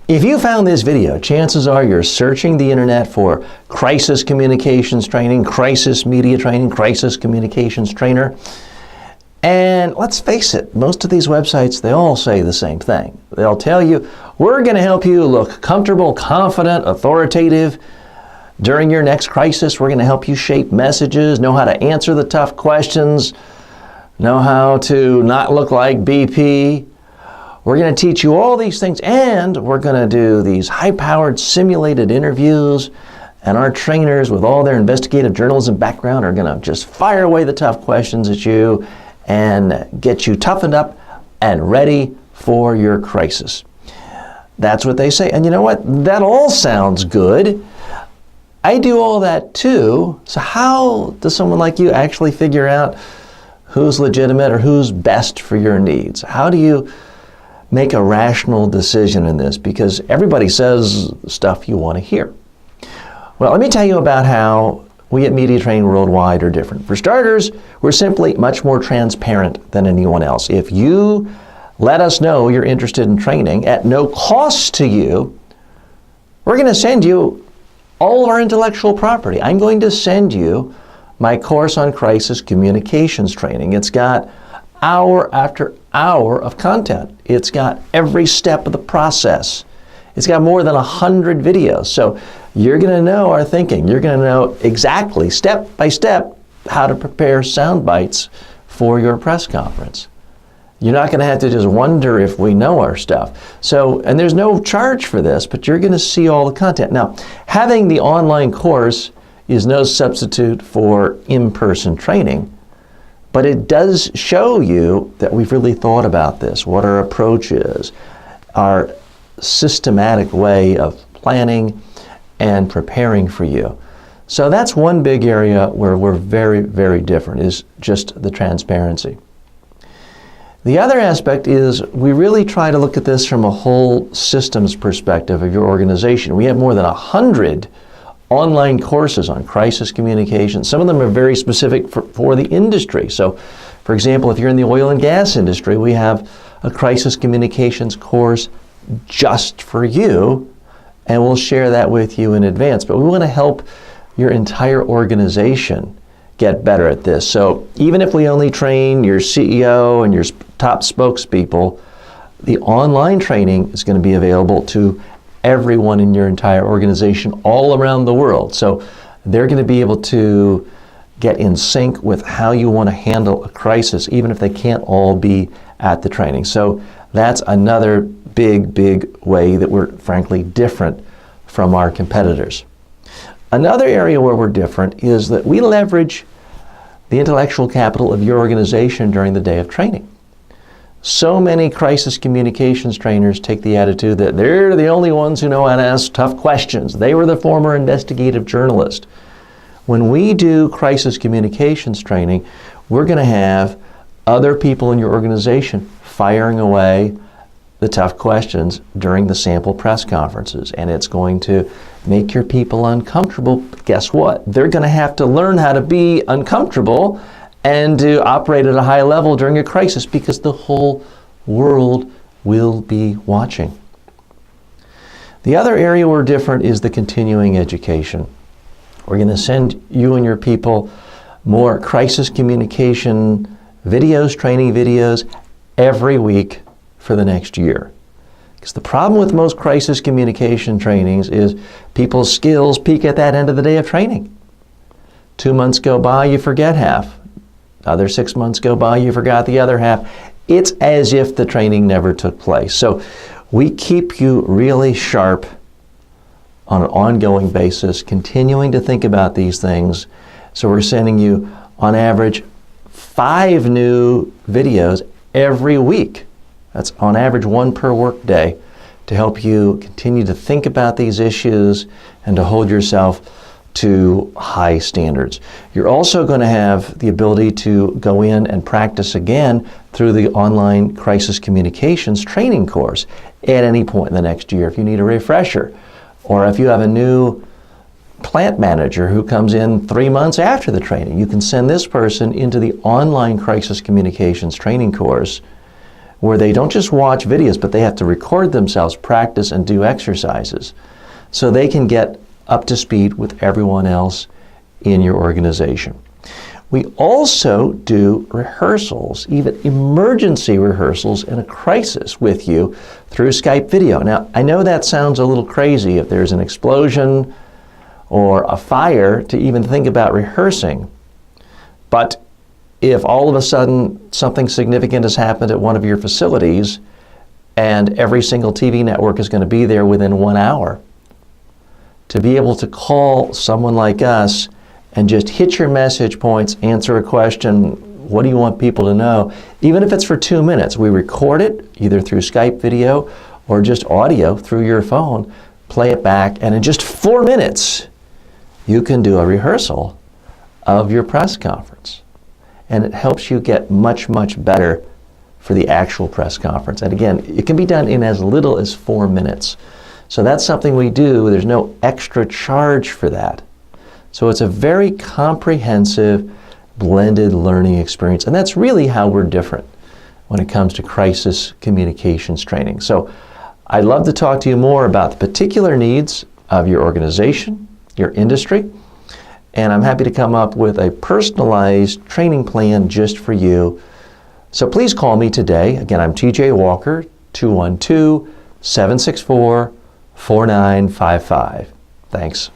If you found this video, chances are you're searching the internet for crisis communications training, crisis media training, crisis communications trainer. And let's face it, most of these websites, they all say the same thing. They'll tell you, we're going to help you look comfortable, confident, authoritative during your next crisis. We're going to help you shape messages, know how to answer the tough questions, know how to not look like BP. We're going to teach you all these things, and we're going to do these high-powered simulated interviews, and our trainers with all their investigative journalism background are going to just fire away the tough questions at you and get you toughened up and ready for your crisis. That's what they say. And you know what? That all sounds good. I do all that too. So how does someone like you actually figure out who's legitimate or who's best for your needs? How do you make a rational decision in this? Because everybody says stuff you want to hear. Well, let me tell you about how we at Media Training Worldwide are different. For starters, we're simply much more transparent than anyone else. If you let us know you're interested in training at no cost to you, we're going to send you all of our intellectual property. I'm going to send you my course on crisis communications training. It's got hour after hour of content. It's got every step of the process. It's got more than 100 videos. So you're going to know our thinking. You're going to know exactly, step by step, how to prepare sound bites for your press conference. You're not going to have to just wonder if we know our stuff. So, and there's no charge for this, but you're going to see all the content. Now, having the online course is no substitute for in-person training, but it does show you that we've really thought about this, what our approach is, our systematic way of planning and preparing for you. So that's one big area where we're very, very different, is just the transparency. The other aspect is we really try to look at this from a whole systems perspective of your organization. We have more than 100 online courses on crisis communication. Some of them are very specific for the industry. So, for example, if you're in the oil and gas industry, we have a crisis communications course just for you, and we'll share that with you in advance. But we want to help your entire organization get better at this. So even if we only train your CEO and your top spokespeople, the online training is going to be available to everyone in your entire organization all around the world. So they're going to be able to get in sync with how you want to handle a crisis, even if they can't all be at the training. So that's another big, big way that we're frankly different from our competitors. Another area where we're different is that we leverage the intellectual capital of your organization during the day of training. So many crisis communications trainers take the attitude that they're the only ones who know how to ask tough questions. They were the former investigative journalist. When we do crisis communications training, we're going to have other people in your organization firing away the tough questions during the sample press conferences, and it's going to make your people uncomfortable. But guess what? They're going to have to learn how to be uncomfortable and to operate at a high level during a crisis, because the whole world will be watching. The other area we're different is the continuing education. We're going to send you and your people more crisis communication videos, training videos, every week for the next year. Because the problem with most crisis communication trainings is people's skills peak at that end of the day of training. 2 months go by, you forget half. Other 6 months go by, you forgot the other half. It's as if the training never took place. So we keep you really sharp on an ongoing basis, continuing to think about these things. So we're sending you, on average, 5 new videos every week. That's on average 1 per work day, to help you continue to think about these issues and to hold yourself to high standards. You're also going to have the ability to go in and practice again through the online crisis communications training course at any point in the next year if you need a refresher, or if you have a new plant manager who comes in 3 months after the training. You can send this person into the online crisis communications training course where they don't just watch videos, but they have to record themselves, practice, and do exercises so they can get up to speed with everyone else in your organization. We also do rehearsals, even emergency rehearsals in a crisis with you through Skype video. Now, I know that sounds a little crazy if there's an explosion or a fire to even think about rehearsing, but if all of a sudden something significant has happened at one of your facilities and every single TV network is going to be there within 1 hour, to be able to call someone like us and just hit your message points, answer a question, what do you want people to know? Even if it's for 2 minutes, we record it either through Skype video or just audio through your phone, play it back, and in just 4 minutes, you can do a rehearsal of your press conference. And it helps you get much, much better for the actual press conference. And again, it can be done in as little as 4 minutes. So that's something we do. There's no extra charge for that. So it's a very comprehensive, blended learning experience. And that's really how we're different when it comes to crisis communications training. So I'd love to talk to you more about the particular needs of your organization, your industry, and I'm happy to come up with a personalized training plan just for you. So please call me today. Again, I'm TJ Walker, 212-764-4955. Thanks.